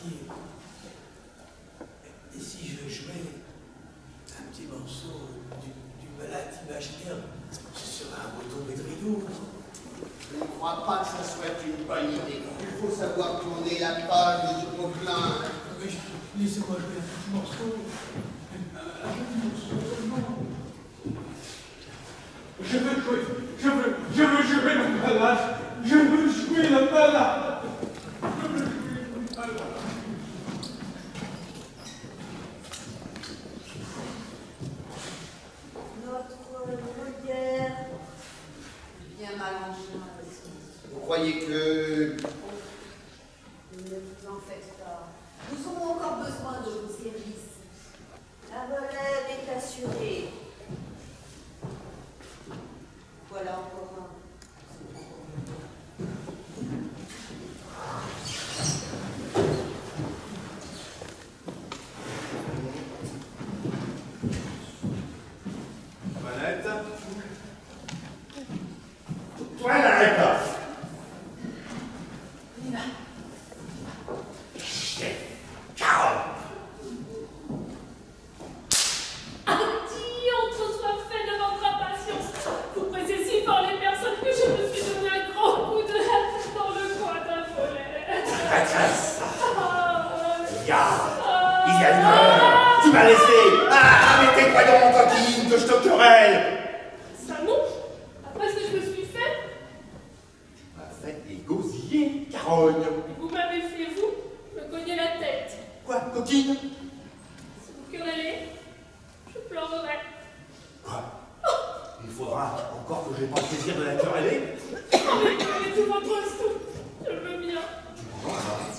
dit, et si je jouais un petit morceau du malade imaginaire, ce serait un beau tombé de rideau. Je ne crois pas que ça soit une bonne idée. Il faut savoir tourner la page de ce Poquelin. Laissez-moi jouer un petit morceau. Un petit morceau seulement. Je veux jouer la balade. Je veux jouer la balade. Notre Molière bien mal en chemin. Vous croyez que... Ne vous en faites pas. Nous aurons encore besoin de vos services. La relève est assurée. Voilà encore un. Toilette. Toilette. Tu m'as laissé. Ah, mais t'es quoi dans mon coquine que je te querelle? Ça non. Après ce que je me suis fait. Tu m'as fait égosiller, carogne. Vous m'avez fait, vous, me cogner la tête. Quoi, coquine? Si vous querellez, je pleurerai. Quoi? Il faudra encore que j'ai pas le plaisir de la quereller? Oh, mais querellez tout votre instant. Je veux bien.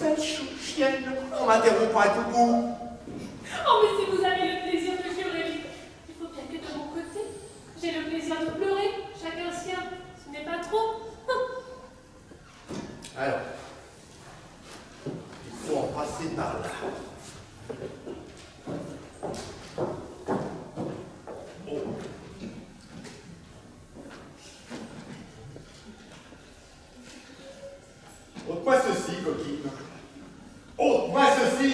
Belle chienne, on m'interrompt pas à tout bout. Oh, mais si vous avez le plaisir de jurer, il faut bien que de mon côté, j'ai le plaisir de pleurer, chacun sien, ce n'est pas trop. Alors, il faut en passer par là. Oh. Ôte-moi ceci, coquine. Ôte-moi ceci.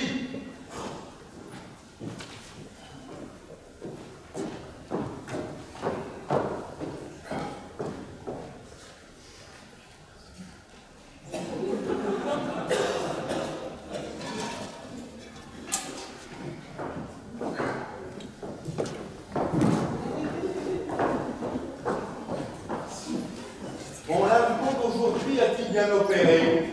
Bon, là, du compte, aujourd'hui, a-t-il bien opéré?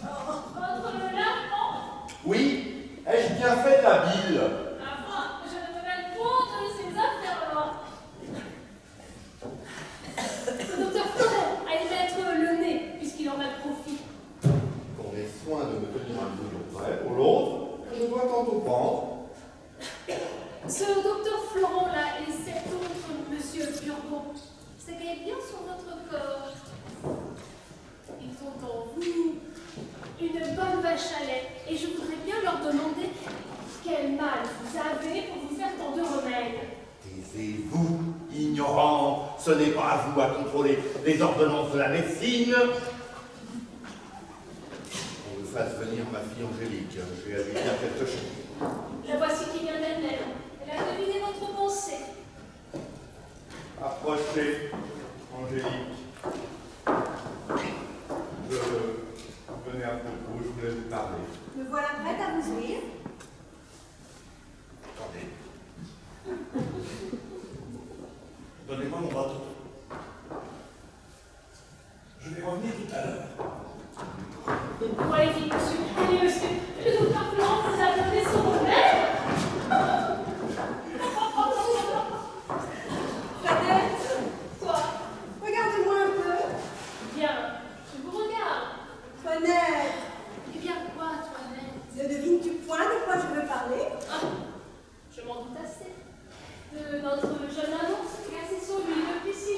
Votre l'amant. Oui, ai-je bien fait de la bile? Enfin, je ne me mêle point de ces affaires-là. Le docteur Florent a y mettre le nez, puisqu'il en a le profit. Qu'on ait soin de me tenir un bouillon près pour l'autre, que je dois tantôt prendre. Ce docteur Florent-là et cet autre monsieur Burgon s'égaillent bien sur votre corps. Ils ont en vous une bonne vache à lait, et je voudrais bien leur demander quel mal vous avez pour vous faire tant de remèdes. Taisez-vous, ignorant, ce n'est pas à vous à contrôler les ordonnances de la médecine. On me fasse venir ma fille Angélique, je vais à lui dire quelque chose. La voici qui vient d'elle-même. Elle a deviné votre pensée. Approchez, Angélique. Venez un peu de vous, je voulais vous parler. Me voilà prête à vous ouïr. Attendez. Donnez-moi mon bâton. Je vais revenir tout à l'heure. Voyez vite, monsieur. Allez, monsieur. Le docteur Florent vous a donné son remède. Fredette, toi, regarde-moi un peu. Bien, je vous regarde. Toinette, Eh bien, quoi, Toinette? ne devines-tu point de quoi je veux parler? Ah, je m'en doute assez. De notre jeune amant, cassé sur lui de piscine.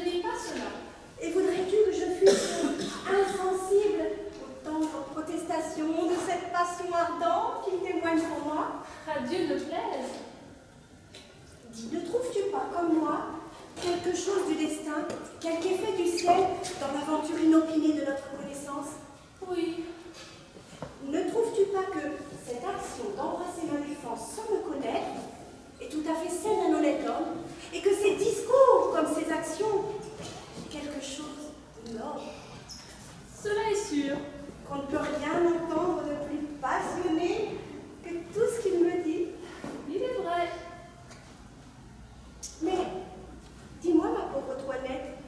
ne dis pas cela. Et voudrais-tu que je fusse insensible aux tendres protestations de cette passion ardente qui témoigne pour moi? À Dieu ne plaise. Dis, ne trouves-tu pas, comme moi, quelque chose du destin, quelque effet du ciel dans l'aventure inopinée de notre connaissance? Oui. Ne trouves-tu pas que cette action d'embrasser ma défense sans me connaître est tout à fait celle d'un honnête homme, et que ses discours, comme ses actions, quelque chose de noble? Cela est sûr. Qu'on ne peut rien entendre de plus passionné que tout ce qu'il me dit. Il est vrai. Mais, dis-moi, ma pauvre Toinette,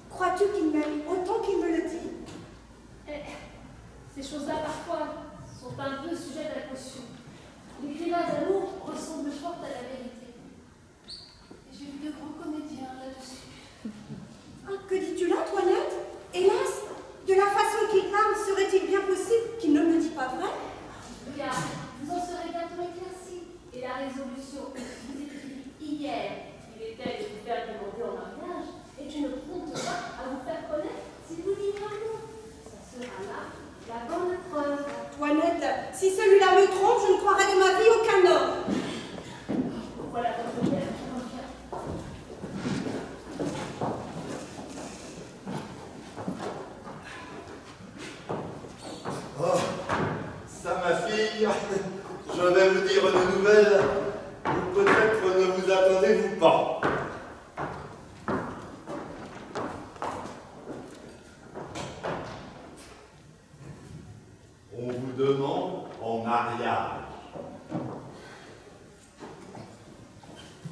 crois-tu qu'il m'aime autant qu'il me le dit? Ces choses-là, parfois, sont un peu sujets à la caution. L'écrivain d'amour ressemble fort à la vérité. Et j'ai vu de grands comédiens là-dessus. Ah, que dis-tu là, Toinette? Hélas, de la façon qu'il parle, serait-il bien possible qu'il ne me dit pas vrai? Bien, vous en serez bientôt éclaircis. Et la résolution que vous écrivez hier, il était de vous faire demander en mariage, et tu ne comptes pas à vous faire connaître si vous dites un mot. Ça sera là la bonne preuve. Toinette, si celui-là me trompe, je ne croirai de ma vie aucun homme. Voilà votre père qui revient. Oh, ça, ma fille, je vais vous dire une nouvelle, ou peut-être ne vous attendez-vous pas. On vous demande en mariage.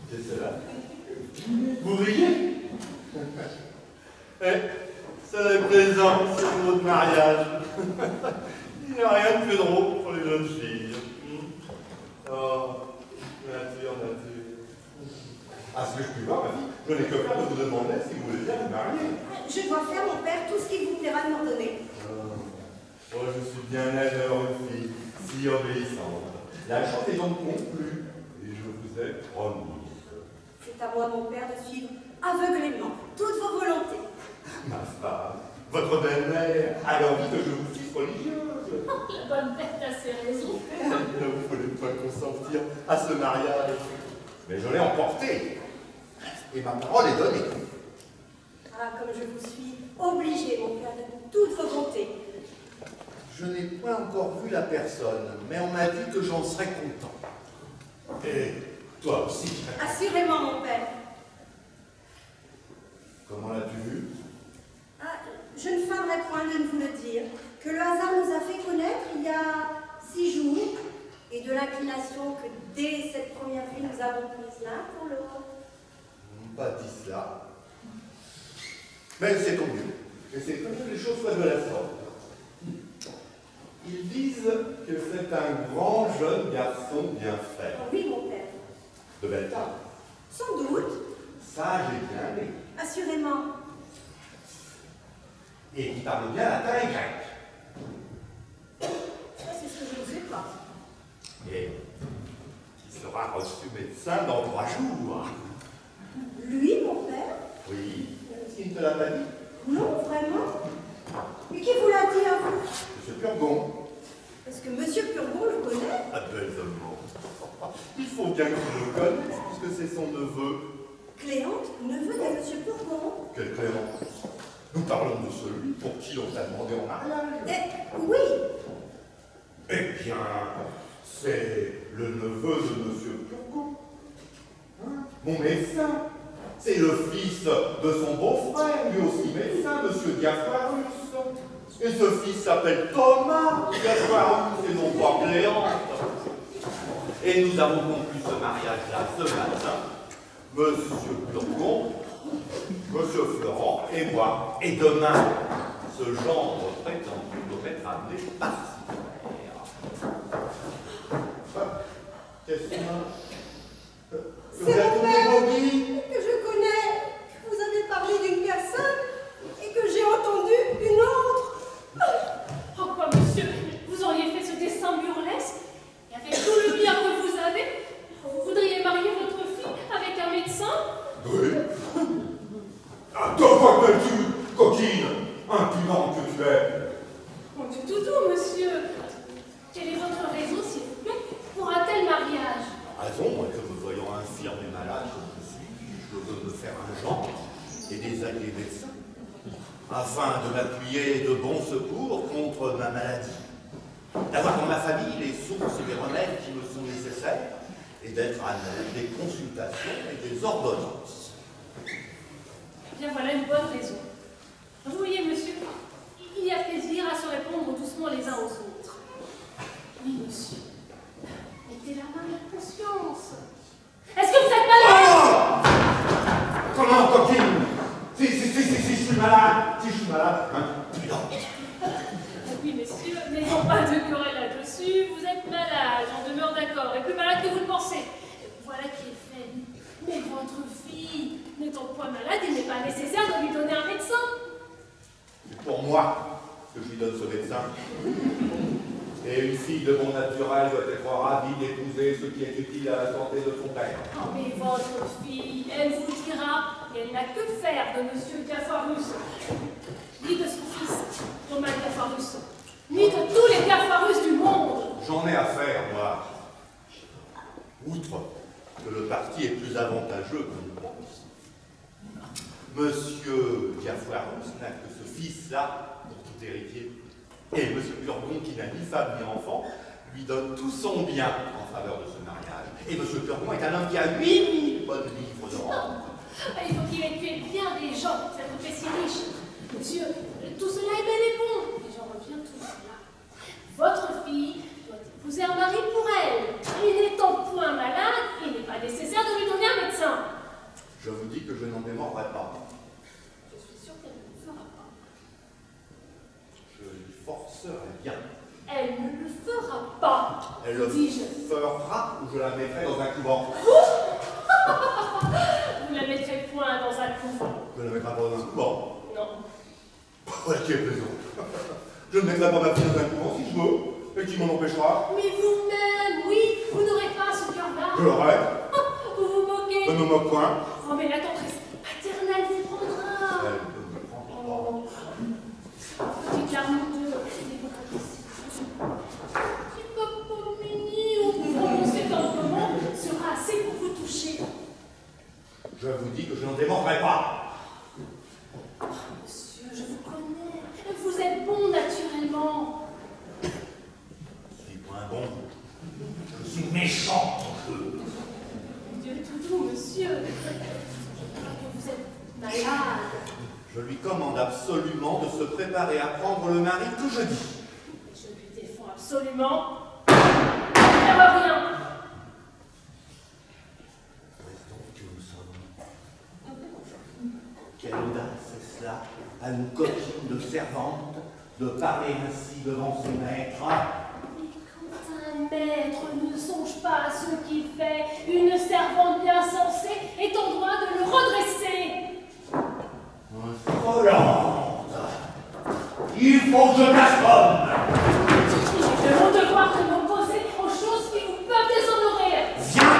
C'est cela. Vous riez? Eh, ça est plaisant, ce mot de mariage. Il n'y a rien de plus drôle pour les jeunes filles. Oh, nature. Ah, ce que je puis voir, ma fille, je n'ai que faire de vous demander si vous voulez bien vous marier. Je dois faire, mon père, tout ce qu'il vous plaira de m'ordonner. Oh, je suis bien aise d'avoir une fille si obéissante. La chance est donc conclue, et je vous ai promis. C'est à moi, mon père, de suivre aveuglément toutes vos volontés. Ma femme, votre belle-mère a envie que je vous fisse religieuse. La bonne bête a ses raisons. Ne vous voulez pas consentir à ce mariage. Mais je l'ai emporté. Et ma parole est donnée. Ah, comme je vous suis obligée, mon père, de toute vos bontés. Je n'ai point encore vu la personne, mais on m'a dit que j'en serais content. Et toi aussi. Assurément, mon père. Comment l'as-tu vu? Ah, je ne feindrai point de vous le dire, que le hasard nous a fait connaître il y a 6 jours, et de l'inclination que dès cette première vue nous avons prise l'un pour l'autre. Pas dit cela. Mais c'est tant mieux. Et c'est tant mieux que les choses soient de la sorte. Ils disent que c'est un grand jeune garçon bien fait. Oui, mon père. De belle taille. Sans doute. Sage et bien né. Assurément. Et qui parle bien latin et grec. Ça, c'est ce que je ne sais pas. Et qui sera reçu médecin dans 3 jours. Lui, mon père? Oui, s'il ne te l'a pas dit. Non, vraiment. Mais qui vous l'a dit à vous? Monsieur Purgon. Est-ce que Monsieur Purgon le connaît? Absolument. Il faut bien qu'il le connaisse, puisque c'est son neveu. Cléante, neveu de Monsieur Purgon? Quel Clément? Nous parlons de celui pour qui on t'a demandé en mariage. Oui. Eh bien, c'est le neveu de Monsieur Purgon. Hein? Mon médecin. C'est le fils de son beau-frère, lui aussi médecin, Monsieur Diapharius. Et ce fils s'appelle Thomas Diapharius et non pas Cléante. Et nous avons conclu ce mariage-là ce matin. Monsieur Purgon, Monsieur Florent et moi. Et demain, ce gendre prétendu doit être amené par sa mère. Qu'est-ce que C'est mon père que je connais. Vous avez parlé d'une personne et que j'ai entendu une autre. Oh quoi, monsieur, vous auriez fait ce dessin burlesque, et avec tout le bien que vous avez, vous voudriez marier votre fille avec un médecin? Oui. Ah, Thomas impudent que tu es. Mon Dieu doudou, monsieur. Quelle est votre raison, s'il vous plaît, pour un tel mariage? Raison, moi, que me voyant infirme et malade comme je suis, je veux me faire un genre et des alliés médecins, afin de m'appuyer de bons secours contre ma maladie, d'avoir dans ma famille les sources et les remèdes qui me sont nécessaires, et d'être à l'aide des consultations et des ordonnances. Bien, voilà une bonne raison. Vous voyez, monsieur, il y a plaisir à se répondre doucement les uns aux autres. Oui, monsieur. Mettez la main à la conscience. Est-ce que vous êtes malade? Comment, coquine? Si je suis malade, hein? Oui, messieurs, n'ayons pas de querelle là-dessus. Vous êtes malade, j'en demeure d'accord, et plus malade que vous le pensez. Voilà qui est fait. Mais votre fille, n'étant point malade, il n'est pas nécessaire de lui donner un médecin. C'est pour moi que je lui donne ce médecin. Et une fille de bon naturel doit être ravie d'épouser ce qui est utile à la santé de son père. Oh, mais votre fille, elle vous dira qu'elle n'a que faire de monsieur Diafoirus, ni de son fils, Thomas Diafoirus, ni de tous les Diafoirus du monde. J'en ai affaire, moi. Outre que le parti est plus avantageux qu'on le pense. Monsieur Diafoirus n'a que ce fils-là pour tout héritier. Et monsieur Purgon, qui n'a ni femme ni enfant, lui donne tout son bien en faveur de ce mariage. Et monsieur Purgon est un homme qui a 8000 bonnes livres de rente. Il faut qu'il ait tué bien des gens, ça vous fait si riche. Monsieur, tout cela est bel et bon, mais j'en reviens toujours là. Votre fille doit épouser un mari pour elle. Et n'étant point malade, il n'est pas nécessaire de lui donner un médecin. Je vous dis que je n'en démordrai pas. Je suis sûre qu'elle ne le fera pas. Je lui forcerai bien. Elle ne le fera pas. Elle le dis-je. fera ou je la mettrai dans un couvent. Vous la mettrez point dans un couvent. Je ne la mettrai pas dans un couvent. Non. Voilà qui est plaisant. Je ne mettrai pas ma fille dans un couvent si je veux. Et qui m'en empêchera? Mais vous-même, oui, vous n'aurez pas ce cœur-là. Je l'aurai. Vous vous moquez. Ne me moque point. Oh, mais la tendresse paternelle vous prendra. Elle ne me prendra pas. Oh, petite larme de petit papa mignon, vous prononcez tendrement sera assez pour vous toucher. Je vous dis que je n'en démordrai pas. Oh, monsieur, je vous connais. Vous êtes bon naturellement. Je suis moins bon. Je suis méchant. Dieu tout doux, monsieur. Je crois que vous êtes malade. Je lui commande absolument de se préparer à prendre le mari que je dis. Je lui défends absolument de faire rien. Est-ce donc que nous sommes? Quelle audace est cela, à une coquine de servante, de parler ainsi devant son maître? Quand un maître ne songe pas à ce qu'il fait, une servante bien sensée est en droit de le redresser. Insolente! Il faut que je m'assomme! Il est de mon devoir de m'opposer aux choses qui vous peuvent déshonorer. Viens,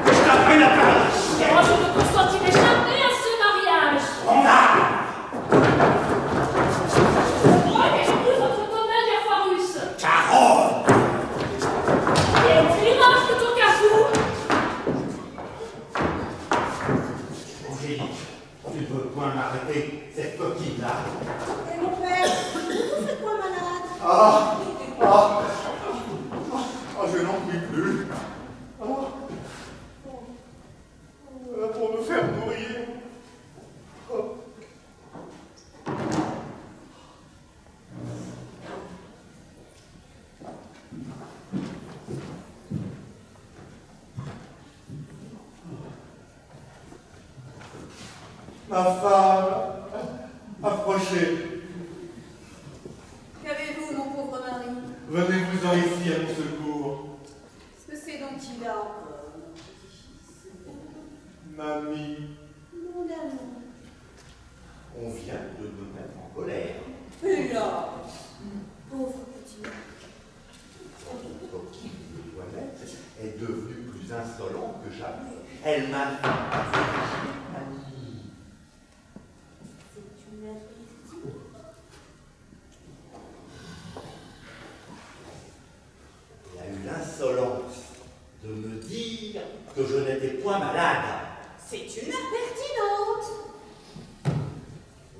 que je t'apprenne la parole! Moi, je ne consentirai jamais à ce mariage. On a! Regardez-vous votre domaine Diafoirus. Caronne! Et on ira plutôt qu'à vous. Angélique, tu ne peux point m'arrêter, cette coquine-là. Et mon père, vous faites quoi, malade? Ah, je n'en puis plus. Pour me faire nourrir. Ma femme, approchez. Qu'avez-vous, mon pauvre mari? Venez-vous-en ici à mon secours. Ce que c'est donc qu'il a encore, mon petit-fils? Mamie, Mon amour. on vient de me mettre en colère. Hélas, pauvre petit mari. Votre coquine de toilette est devenue plus insolente que jamais. Elle m'a dit, Mamie. C'est une hérésie.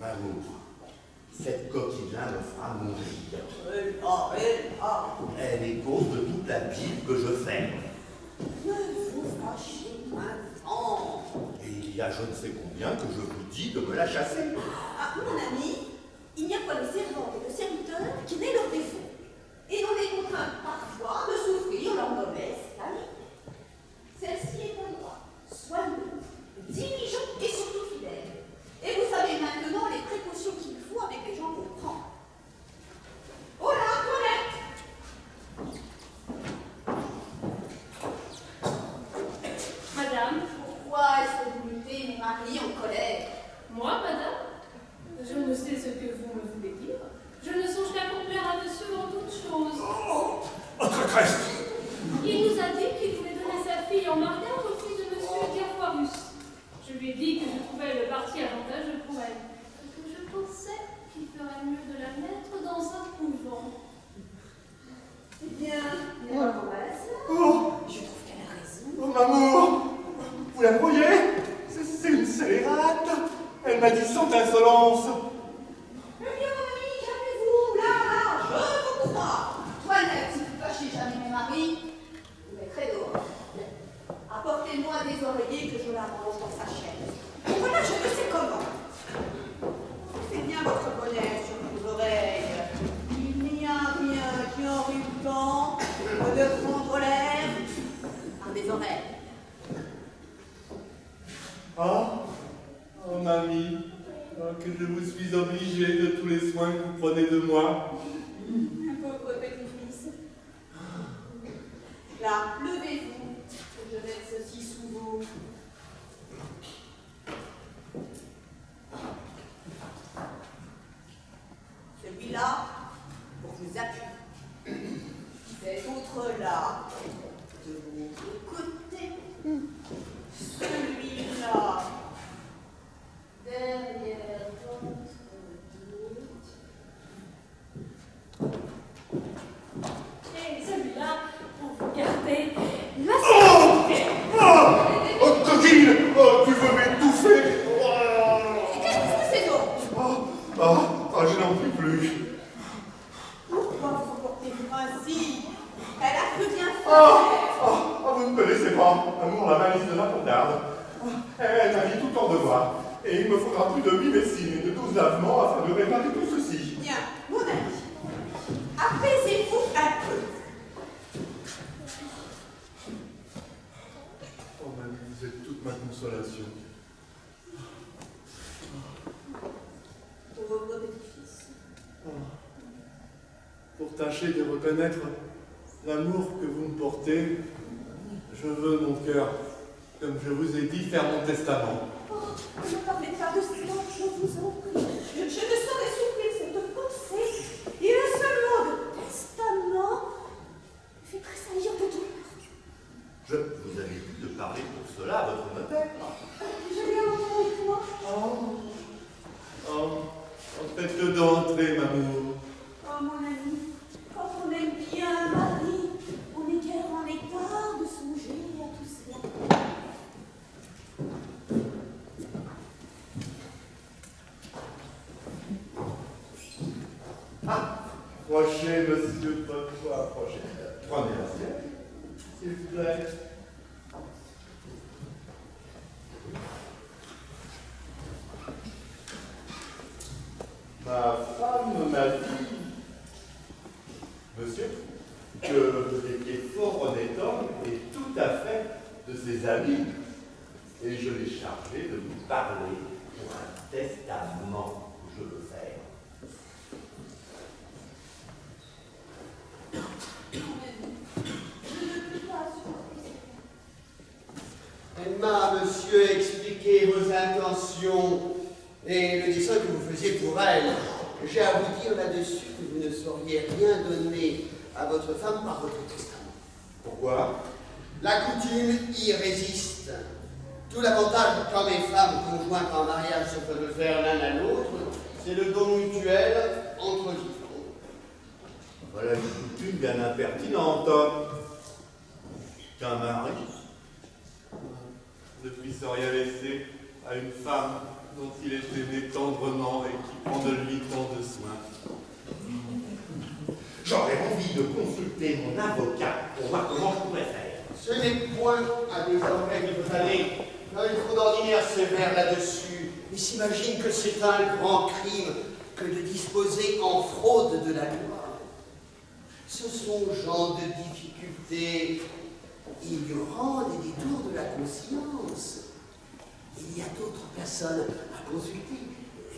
Mamour, cette coquille-là me fera mourir. Elle est cause de toute la bile que je fais. Ne vous fâchez maintenant. Et il y a je ne sais combien que je vous dis de me la chasser. Ah, mon ami, il n'y a pas de servantes et de serviteurs qui n'aient leurs défauts. Et on est contraint parfois de souffrir leur mauvaise famille. Celle-ci est un droit, soigneux, diligent et surtout fidèle. Et vous savez maintenant les précautions qu'il faut avec les gens qu'on prend. Oh là, Toilette! Madame, Pourquoi est-ce que vous mettez mon mari en colère? moi, madame, je ne sais ce que vous me voulez dire. Je ne songe qu'à complaire à monsieur en toutes choses. Autre crèche. Il nous a dit qu'il voulait donner sa fille en mariage au fils de monsieur Diafoirus. Je lui ai dit que je trouvais le parti avantageux pour elle, et que je pensais qu'il ferait mieux de la mettre dans un couvent. Eh bien, n'est pas pour elle, ça. Oh, Je trouve qu'elle a raison. oh, Mamour, vous la voyez? C'est une scélérate. Elle m'a dit sans insolence. Eh bien, mon ami, calmez-vous, là, je vous crois. Toilette, si vous fâchez jamais mon mari, vous mettrez dehors. Apportez-moi des oreillers que je l'arrange dans sa chaise. Et voilà, je ne sais comment. C'est bien votre bonnet sur vos oreilles. Il n'y a rien qui ennuie tant que de prendre l'air par des oreilles. Oh, mamie, que je vous suis obligé de tous les soins que vous prenez de moi. Un pauvre petit-fils. Là, levez-vous, que je mette ceci sous vous. Celui-là, pour vous appuyer. Cet autre-là, de l'autre côté. Celui-là, derrière votre dos. Et celui-là, pour vous garder la Oh, coquine! Oh, tu veux m'étouffer! Qu'est-ce que c'est donc? Je n'en puis plus. Pourquoi vous comportez-vous ainsi? Elle a cru bien faire. Vous ne connaissez pas Amour, la malice de la pondarde. Elle m'a mis tout en devoir. Et il me faudra plus de 8 messines et de 12 lavements afin de réparer tout ceci. Bien, mon ami, apaisez-vous un peu. Oh, mamie, vous êtes toute ma consolation. Pauvre petit-fils. Pour tâcher de reconnaître l'amour que vous me portez, je veux, mon cœur, comme je vous ai dit, faire mon testament. Oh, ne parlez pas de cela, je vous en prie. Je ne saurais souffrir cette pensée. Et le seul mot de testament me fait tressaillir de douleur. Je vous avais dit de parler pour cela à votre notaire. Je l'ai entendu, moi. Faites-le d'entrer, Mamour. Oh, mon ami, quand on aime bien un mari, on n'est guère en état de songer à tout cela. Approchez, monsieur, approchez. Prenez l'assiette, s'il vous plaît. Ma femme m'a dit, monsieur, que vous étiez fort honnête homme et tout à fait de ses amis. Et je l'ai chargé de vous parler pour un testament que je veux faire. Elle m'a, monsieur, expliqué vos intentions et le dessein que vous faisiez pour elle. J'ai à vous dire là-dessus que vous ne sauriez rien donner à votre femme par votre testament. Pourquoi? La coutume y résiste. Tout l'avantage qu'ont les femmes conjointes en mariage se peuvent faire l'un à l'autre, c'est le don mutuel entre vivants. Voilà une coutume bien impertinente. Qu'un mari Ne puisse rien laisser à une femme dont il est aimé tendrement et qui prend de lui tant de soin. J'aurais envie de consulter mon avocat pour voir comment je pourrais faire. Ce n'est point à des oreilles qu'il faut aller, car il faut d'ordinaire sévère là-dessus. Il s'imagine que c'est un grand crime que de disposer en fraude de la loi. Ce sont gens de difficultés, ignorants des détours de la conscience. Il y a d'autres personnes à consulter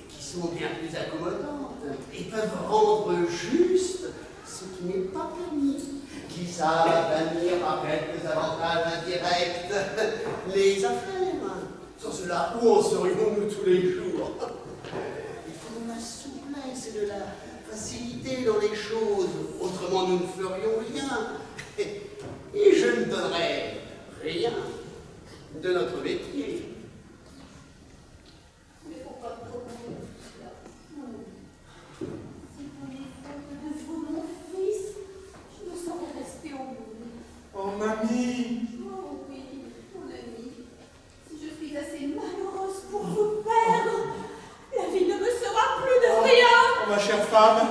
qui sont bien plus accommodantes et peuvent rendre juste ce qui n'est pas permis, qui savent bannir par quelques avantages indirects les affaires. Sans cela, où en serions-nous tous les jours? Il faut de la souplesse et de la facilité dans les choses, autrement nous ne ferions rien. Et je ne donnerais rien de notre métier. Mais faut pas trop cela. Si vous n'êtes de vous, mon fils, je me serais resté au monde. Oh, mamie! Oh oui, mon ami, si je suis assez malheureuse pour vous perdre, la vie ne me sera plus de rien. Oh, ma chère femme!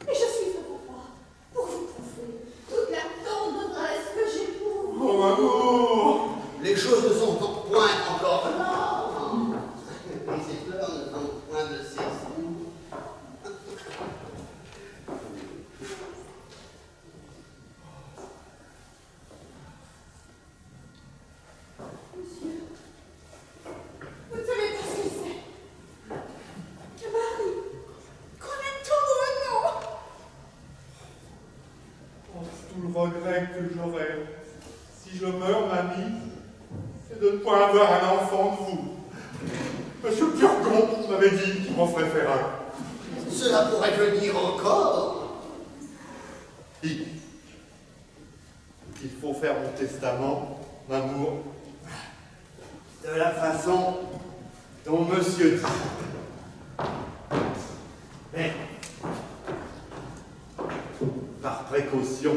Et je suis au pouvoir pour vous prouver toute la tendresse que j'ai pour vous. Oh, amour! Les choses ne sont donc point encore là. Et ces fleurs ne sont point de cesser. Monsieur, vous ne savez pas ce que c'est. Marie, connaît tout mon nom. Oh, tout le regret que j'aurais, si je meurs, mamie, c'est de ne point avoir un enfant de vous. Monsieur Purgon m'avait dit qu'il m'en ferait faire un. Cela pourrait venir encore. Il faut faire mon testament, m'amour, de la façon dont monsieur dit. Mais, par précaution,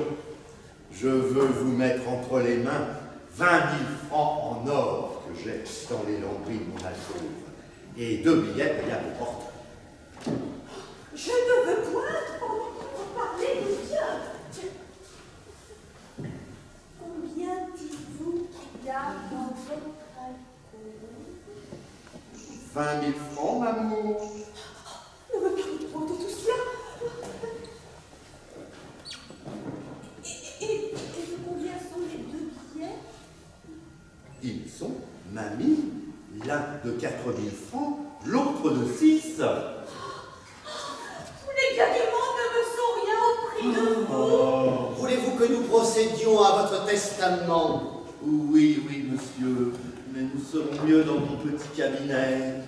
je veux vous mettre entre les mains 20 000 francs en or que j'ai dans les lambris de mon alcôve et 2 billets payables au porte. Je ne veux point entendre parler de Dieu. Combien dites-vous qu'il y a dans votre alcôve? 20 000 francs, m'amour. Ne me parlez point de tout cela. Et de combien sont les 2 billets? Ils sont, mamie, l'un de 4 000 francs, l'autre de 6. Les biens du monde ne me sont rien au prix de vous. Voulez-vous que nous procédions à votre testament? Oui, monsieur, mais nous serons mieux dans mon petit cabinet.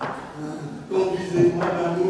Conduisez-moi, l'amour.